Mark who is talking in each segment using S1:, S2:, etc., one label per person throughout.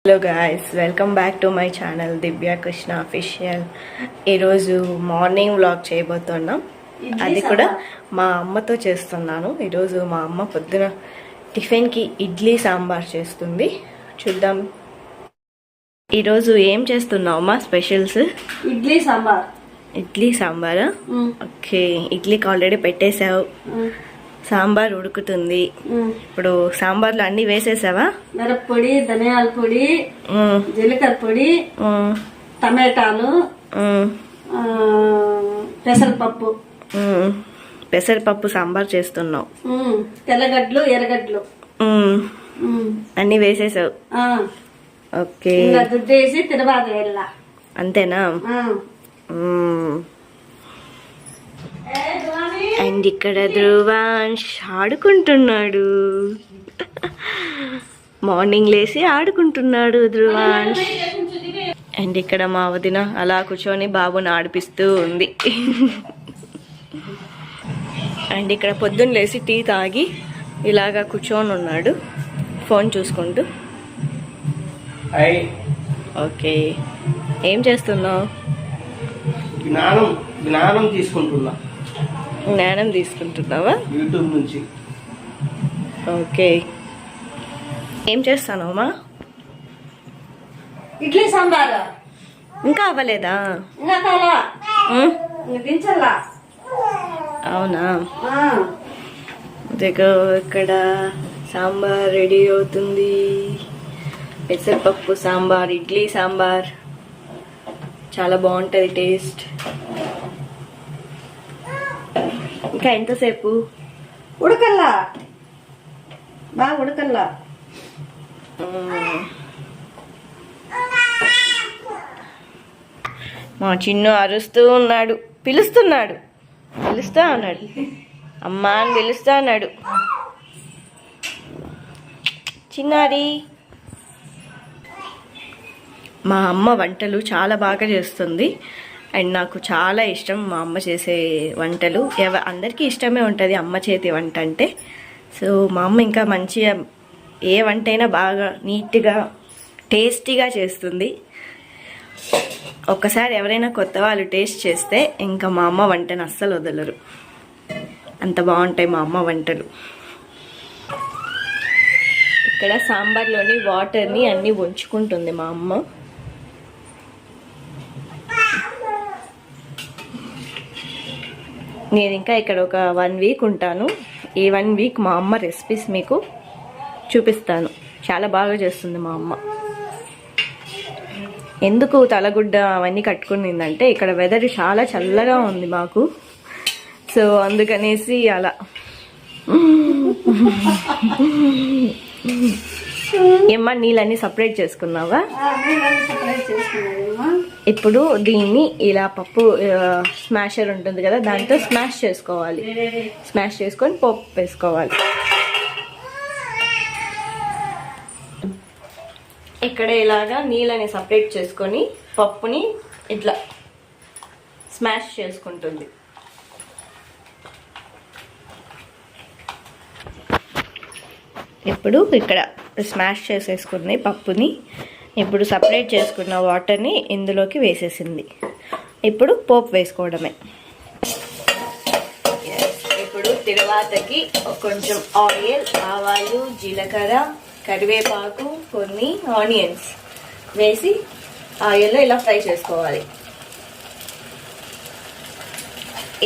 S1: Hello guys, welcome back to my channel Divya Krishna official. ఈరోజు morning vlog చేయబోతున్నాం. అది కూడా మా అమ్మతో చేస్తున్నాను. ఈరోజు మా అమ్మ పొద్దున టిఫిన్కి ఇడ్లీ సాంబార్ చేస్తుంది. చూద్దాం ఈరోజు ఏం చేస్తున్నావు అమ్మా? స్పెషల్స్
S2: ఇడ్లీ సాంబార్.
S1: ఇడ్లీ సాంబారా? ఓకే, ఇడ్లీకి ఆల్రెడీ పెట్టేసావు. సాంబార్ ఉడుకుతుంది. ఇప్పుడు సాంబార్లో అన్ని వేసేసావా?
S2: మిరప్పొడి, ధనియాల పొడి, జీలకర్ర పొడి, టమాటాలు, పెసరపప్పు.
S1: పెసరపప్పు సాంబార్ చేస్తున్నావు.
S2: తెల్లగడ్డలు, ఎర్రగడ్డలు
S1: అన్ని వేసేసావు. ఓకే,
S2: దుడ్డేసి తిరువాత వెళ్ళా.
S1: అంతేనా? అండ్ ఇక్కడ ధ్రువాంష్ ఆడుకుంటున్నాడు. మార్నింగ్ లేసి ఆడుకుంటున్నాడు ధ్రువాంష్. అండ్ ఇక్కడ మా వదిన అలా కూర్చొని బాబుని ఆడిపిస్తూ ఉంది. అండ్ ఇక్కడ పొద్దున్న లేసి టీ తాగి ఇలాగా కూర్చొని ఉన్నాడు ఫోన్ చూసుకుంటూ. ఓకే, ఏం చేస్తున్నావు?
S3: జ్ఞానం తీసుకుంటున్నా.
S1: జ్ఞానం తీసుకుంటున్నావా?
S3: యూట్యూబ్ నుంచి.
S1: ఓకే, ఏం చేస్తాను అమ్మా?
S2: ఇడ్లీ సాంబార్
S1: ఇంకా అవ్వలేదా? అవునా? ఇక్కడ సాంబార్ రెడీ అవుతుంది. పెసరపప్పు సాంబార్, ఇడ్లీ సాంబార్ చాలా బాగుంటుంది టేస్ట్. ఇంకా ఎంతసేపు
S2: ఉడకల్లా? బాగా ఉడకల్లా.
S1: మా చిన్ను అరుస్తూ ఉన్నాడు, పిలుస్తా ఉన్నాడు, అమ్మా అని పిలుస్తా అన్నాడు. చిన్నారి. మా అమ్మ వంటలు చాలా బాగా చేస్తుంది. అండ్ నాకు చాలా ఇష్టం మా అమ్మ చేసే వంటలు. అందరికీ ఇష్టమే ఉంటుంది అమ్మ చేతి వంట అంటే. సో మా అమ్మ ఇంకా మంచిగా ఏ వంట అయినా బాగా నీట్గా టేస్టీగా చేస్తుంది. ఒక్కసారి ఎవరైనా కొత్త వాళ్ళు టేస్ట్ చేస్తే ఇంకా మా అమ్మ వంటను అస్సలు వదలరు. అంత బాగుంటాయి మా అమ్మ వంటలు. ఇక్కడ సాంబార్లోని వాటర్ని అన్నీ ఉంచుకుంటుంది మా అమ్మ. నేను ఇంకా ఇక్కడ ఒక 1 వీక్ ఉంటాను. ఈ 1 వీక్ మా అమ్మ రెసిపీస్ మీకు చూపిస్తాను. చాలా బాగా చేస్తుంది మా అమ్మ. ఎందుకు తలగుడ్డ అవన్నీ కట్టుకునిందంటే ఇక్కడ వెదర్ చాలా చల్లగా ఉంది మాకు. సో అందుకనేసి అలా. ఏమ్మా, నీళ్ళన్నీ సపరేట్ చేసుకున్నావా? ఇప్పుడు దీన్ని ఇలా పప్పు స్మాషర్ ఉంటుంది కదా, దాంతో స్మాష్ చేసుకోవాలి. స్మాష్ చేసుకొని పప్పు వేసుకోవాలి. ఇక్కడ ఇలాగా నీళ్ళని సపరేట్ చేసుకొని పప్పుని ఇట్లా స్మాష్ చేసుకుంటుంది. ఇప్పుడు ఇక్కడ స్మాష్ చేసేసుకుని పప్పుని ఇప్పుడు సపరేట్ చేసుకున్న వాటర్ని ఇందులోకి వేసేసింది. ఇప్పుడు పోపు వేసుకోవడమే. ఇప్పుడు తిరువాతకి కొంచెం ఆయిల్, ఆవాలు, జీలకర్ర, కరివేపాకు, కొన్ని ఆనియన్స్ వేసి ఆయిల్లో ఇలా ఫ్రై చేసుకోవాలి.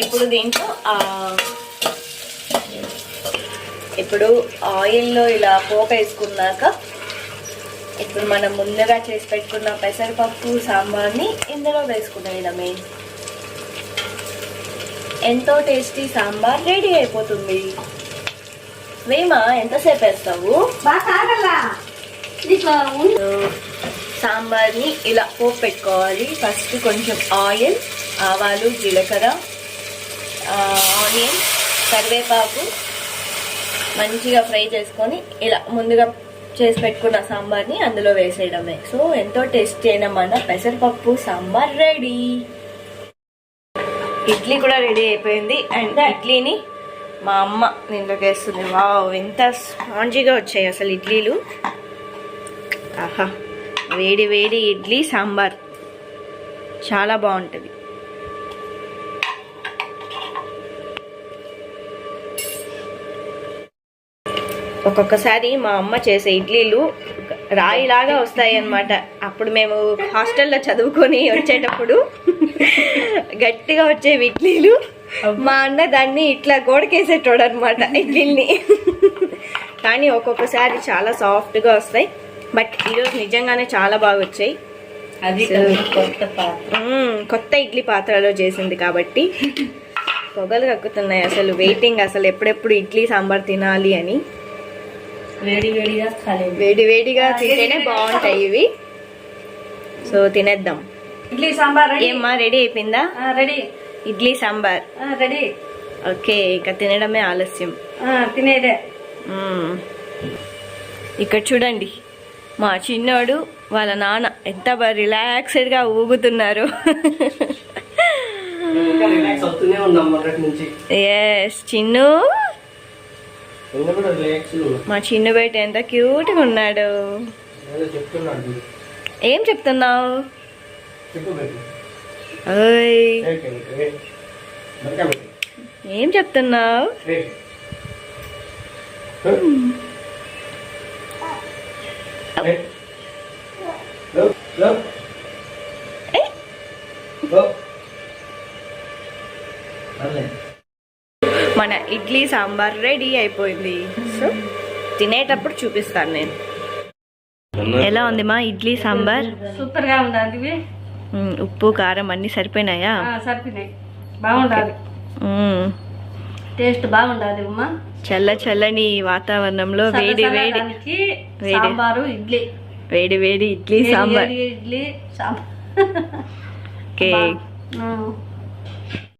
S1: ఇప్పుడు దీంట్లో ఆయిల్లో ఇలా పోపు వేసుకున్నాక ఇప్పుడు మనం ముందుగా చేసి పెట్టుకున్న పెసరపప్పు సాంబార్ని ఇందులో వేసుకునేయడమే. ఎంతో టేస్టీ సాంబార్ రెడీ అయిపోతుంది. వేమా, ఎంతసేపు వేస్తావు? సాంబార్ని ఇలా పోపు పెట్టుకోవాలి. ఫస్ట్ కొంచెం ఆయిల్, ఆవాలు, జీలకర్ర, ఆనియన్, కరివేపాకు మంచిగా ఫ్రై చేసుకొని ఇలా ముందుగా చేసి పెట్టుకున్న సాంబార్ని అందులో వేసేయడమే. సో ఎంతో టేస్టీ అయిన మన పెసరపప్పు సాంబార్ రెడీ. ఇడ్లీ కూడా రెడీ అయిపోయింది. అండ్ ఇడ్లీని మా అమ్మ దీంట్లోకి వేస్తుంది. వావ్, ఎంత స్పాంజీగా వచ్చాయి అసలు ఇడ్లీలు. ఆహా, వేడి వేడి ఇడ్లీ సాంబార్ చాలా బాగుంటుంది. ఒక్కొక్కసారి మా అమ్మ చేసే ఇడ్లీలు రాయిలాగా వస్తాయి అన్నమాట. అప్పుడు మేము హాస్టల్లో చదువుకొని వచ్చేటప్పుడు గట్టిగా వచ్చేవి ఇడ్లీలు. మా అన్న దాన్ని ఇట్లా గోడకేసేటోడు అనమాట ఇడ్లీని. కానీ ఒక్కొక్కసారి చాలా సాఫ్ట్గా వస్తాయి. బట్ ఈరోజు నిజంగానే చాలా బాగా వచ్చాయి.
S2: అది కొత్త పాత్ర.
S1: కొత్త ఇడ్లీ పాత్రలో చేసింది కాబట్టి పొగలు కక్కుతున్నాయి. అసలు వెయిటింగ్ అసలు ఎప్పుడెప్పుడు ఇడ్లీ సాంబార్ తినాలి అని.
S2: వేడి వేడిగా ఖాళీ.
S1: వేడి వేడిగా తింటేనే బాగుంటాయి ఇవి. సో తినేద్దాం.
S2: ఇడ్లీ సాంబార్ రెడీ.
S1: ఏమ్మా రెడీ అయిపోయిందా?
S2: Ready.
S1: Idli sambar
S2: ready.
S1: Okay, ఇక తినడమే ఆలస్యం.
S2: తినేదే.
S1: ఇక్కడ చూడండి, మా చిన్నోడు వాళ్ళ నాన్న ఎంత రిలాక్స్డ్గా ఊగుతున్నారు.
S3: రిలాక్స్ అవుతూనే ఉన్నాం మొదటి నుంచి.
S1: ఎస్ చిన్ను,
S3: నిన్న కూడా రిలాక్స్
S1: మా చిన్ను బయట ఎంత క్యూట్గా ఉన్నాడు.
S3: చెప్తున్నాడు.
S1: ఏం చెప్తున్నావు?
S3: చెప్పు బేబీ.
S1: ఓయ్
S3: బయట
S1: ఏం చెప్తున్నావు? మన ఇడ్లీ సాంబార్ రెడీ అయిపోయింది. సో తినేటప్పుడు చూపిస్తాను నేను. ఎలా ఉంది మా ఇడ్లీ సాంబార్?
S2: సూపర్ గా ఉండాలి.
S1: ఉప్పు కారం అన్ని సరిపోయినాయా?
S2: సరిపోయినాయి. బాగుండాలి. టేస్ట్ బాగుండాలి అమ్మా.
S1: చల్ల చల్లని వాతావరణంలో వేడి వేడి
S2: సాంబారు ఇడ్లీ.
S1: వేడి వేడి ఇడ్లీ సాంబార్.
S2: ఇడ్లీ సాంబార్.
S1: ఓకే.